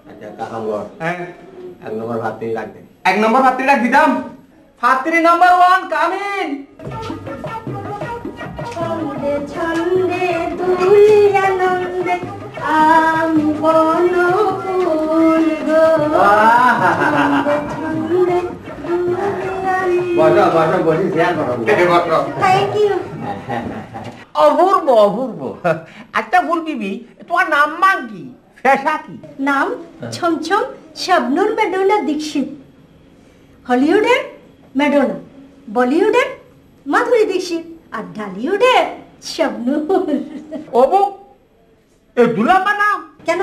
আচ্ছা কাকাঙ্গর হ্যাঁ 1 নম্বর ভাতৃ রাখবেন 1 নম্বর ভাতৃ রাখ দিতাম ভাতৃ নাম্বার 1 কামিন ছন্দে ছন্দে দুলি আনন্দে আমি বন ফুল গো ছন্দে বসো বসো বসে শেয়ার করো থ্যাংক ইউ অপূর্ব অপূর্ব একটা ফুল বিবি তোমার নাম মান কি ফেশা কি নাম ছমছম শাবনুর মেডোনা দীক্ষিত হলিউডের মেডোনা বলিউডের মাধুরী দীক্ষিত আর ঢালিউডের শাবনুর ওবো এ দুলাপা নাম কেন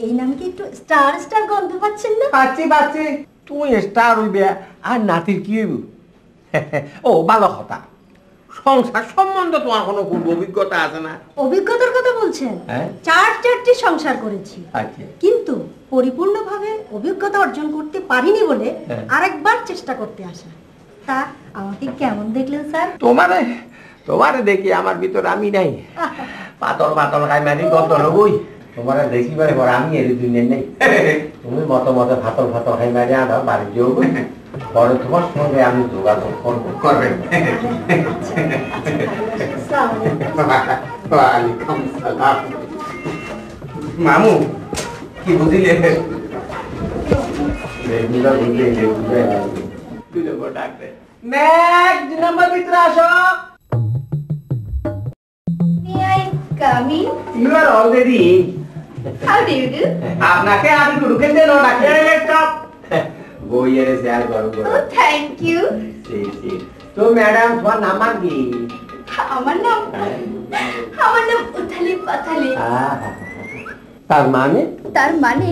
এই নাম কি একটু স্টার স্টার গন্ধ পাচ্ছেন না পাচ্ছি পাচ্ছি তুমি স্টার হইবে আর নাতির কি হইব ও ভালো কথা সংসার সম্বন্ধে তোমার কোনো পূর্ব অভিজ্ঞতা আছে না অভিজ্ঞতার কথা বলছেন হ্যাঁ 4টি সংসার করেছি আচ্ছা কিন্তু পরিপূর্ণভাবে অভিজ্ঞতা অর্জন করতে পারিনি বলে হ্যাঁ। আরেকবার চেষ্টা করতে আসা তা আমাকে কেমন দেখলেন স্যার তোমারে দেখি আমার ভিতর আমি নাই পাতল পাতল খাই মারি কত লগই তোমারে দেখিবারে পর আমি এর দুনিয়া নেই তুমি মত মত ফাতল ফাতল খাই মারি আনা বাড়ি যাও পরে তোমার সঙ্গে আমি যোগাযোগ করবো করবেন ওয়ালাইকুম সালাম মামু কি বুঝিলে রেগুলার বুঝলে তুই লোক ডাকতে নেক্সট নাম্বার ভিতরে আসো May I come in? You are already How do you do? আপনাকে আমি কুড়ুকে দেন ডাকে স্টপ বইয়ের শেয়ার করো Oh, thank you. তো ম্যাডাম তোমার নাম কি আমার নাম উথালি পাথালি। তার মানে তার মানে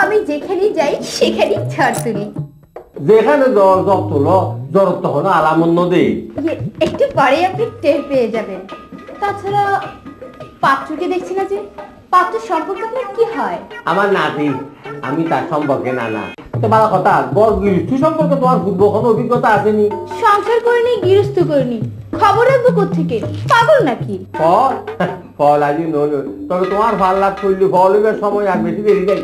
আমি যেখানে যাই সেখানেই ঝড় তুলি। যেখানে জ্বর জ্বর তুলো জ্বর তখন আলামন্ন দেই একটু পরে আপনি টের পেয়ে যাবেন। তাছাড়া পাত্রকে দেখছি না যে পাত্র সম্পর্কে আপনার কি হয়? আমার নাতি আমি তার সম্পর্কে না তো ভালো কথা বর গৃহস্থ সম্পর্কে তোমার পূর্ব কোনো অভিজ্ঞতা আসেনি সংসার করিনি গৃহস্থ করিনি খবর রাখবো কোত্থেকে পাগল নাকি? ফল ফল আজি নইল তবে তোমার ভাল লাভ করলে ফল হইবার সময় আর বেশি দেরি যাই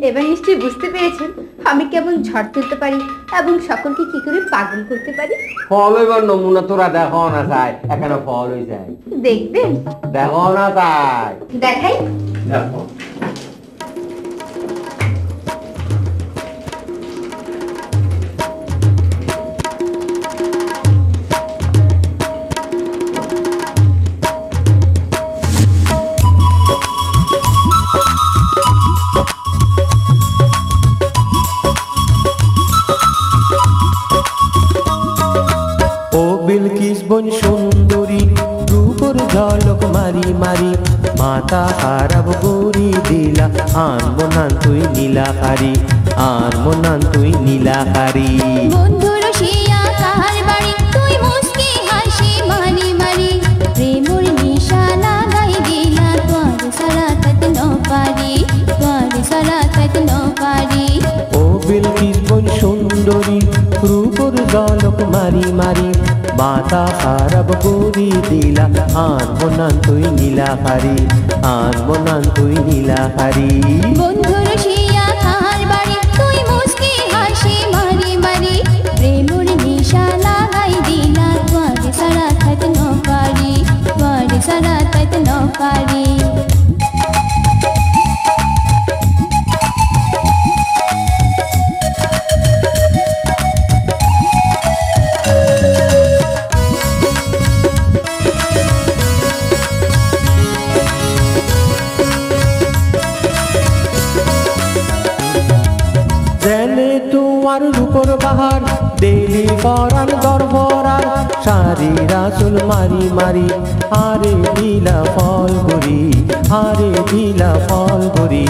এবার নিশ্চয়ই বুঝতে পেরেছেন আমি কেমন ঝড় তুলতে পারি এবং সকলকে কি করে পাগল করতে পারি। ফল হইবার নমুনা তোরা দেখো না চাই এখানে ফল হয়ে যায় দেখবেন? দেখো না চাই দেখাই। দেখো বিলকিস বন সুন্দরী রূপর ঝলক মারি মারি মাথা খারাপ করি দিলা আনবো না তুই নীলাকারি আনবো না তুই নীলাকারি বন্ধু রসিয়া কাহার বাড়ি তুই মুস্কি হাসি মারি মারি প্রেমর নিশা লাগাই দিলা তোর সারা তত ন পারি তোর সারা তত ন পারি ও বিলকিস বন সুন্দরী রূপর ঝলক মারি মারি মাথা খারাপ করি দিলা আনবো না তুই নীলাকারি আনবো না তুই নীলাকারি বন্ধু রসিয়া কাহার বাড়ি তুই মুস্কি হাসি মারি মারি প্রেমর নিশা লাগাই দিলা তোর সারা তত ন পারি তোর সারা তত ন পারি জেনে তোমার রূপর বাহার দেলি পরান গর্ভরার সারি রাসুল মারি মারি আরে দিলা ফল গরি আরে দিলা ফল গরি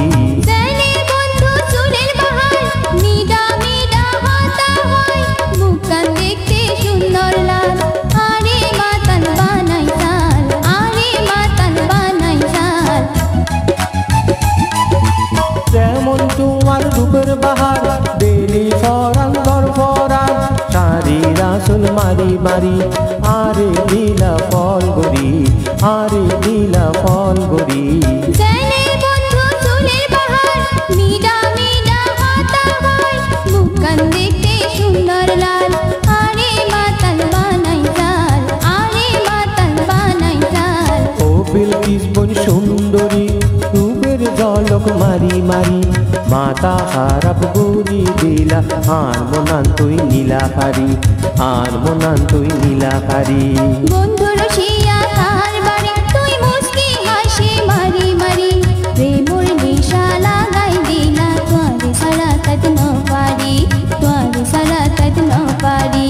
জানে বন্ধু চুলের বাহার নিডা মিডা হাতা হয় মুখখান দেখতে সুন্দর লাল আরে মাতান বানাই চাল আরে মাতান বানাই চাল যেমন তোমার রূপের বাহার দেলি পরান গর্ভরার সারি রাসুল মারি মারি আরে দিলা ফল গরি আরে দিলা ফল গরি জানে বন্ধু চুলের বাহার জলক মারি মারি মাথা খারাপ করি দিলা আর মনান তুই নীলাহারি আর মনান তুই নীলাহারি বন্ধু রসিয়া কার বাড়ি তুই মুস্কি হাসি মারি মারি প্রেমর নিশা লাগাই দিলা তোরে সারা তত ন পারি তোরে সারা তত ন পারি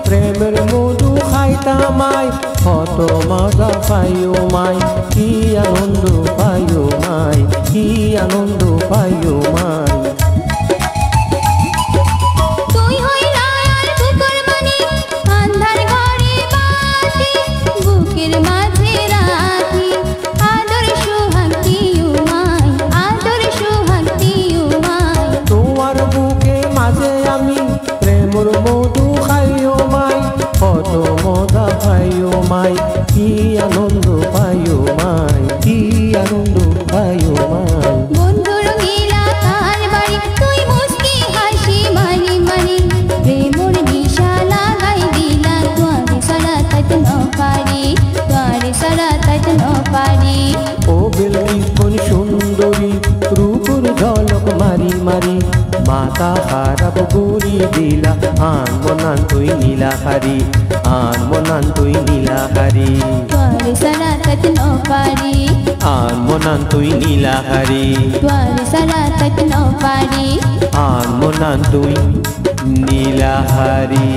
প্রেমের মধু খাইতামাই কত মজা পাইও মাই কি আনন্দ পাইও মাই কি আনন্দ পাইও মাই তুই হইলা আর বুকের মানি আন্ধার ঘরে বাতি বুকের মাঝে রাখি আদর সোহাগ দিও মাই আদর সোহাগ দিও মাই তোমার বুকে মাঝে আমি প্রেমের মধু খাইও মাই কত মজা পাইও মাই কি আনন্দ পাইও মাই কি আনন্দ পাইও মাই বন্ধুর গিলা কার বাড়ি তুই মুস্কি হাসি মারি মারি প্রেমর নিশা লাগাই দিলা তোরে সারা তত ন পারি তোরে সারা তত ন পারি ও বিলকিস কোন সুন্দরী রূপর ঝলক মারি মারি মাথা খারাপ করি দিলা আর মনান তুই নীলাহারি আর মনান তুই নীলাহারি তোরে সারা তত ন পারি আর মনান তুই নীলাহারি তোরে সারা তত ন পারি আর মনান তুই নীলাহারি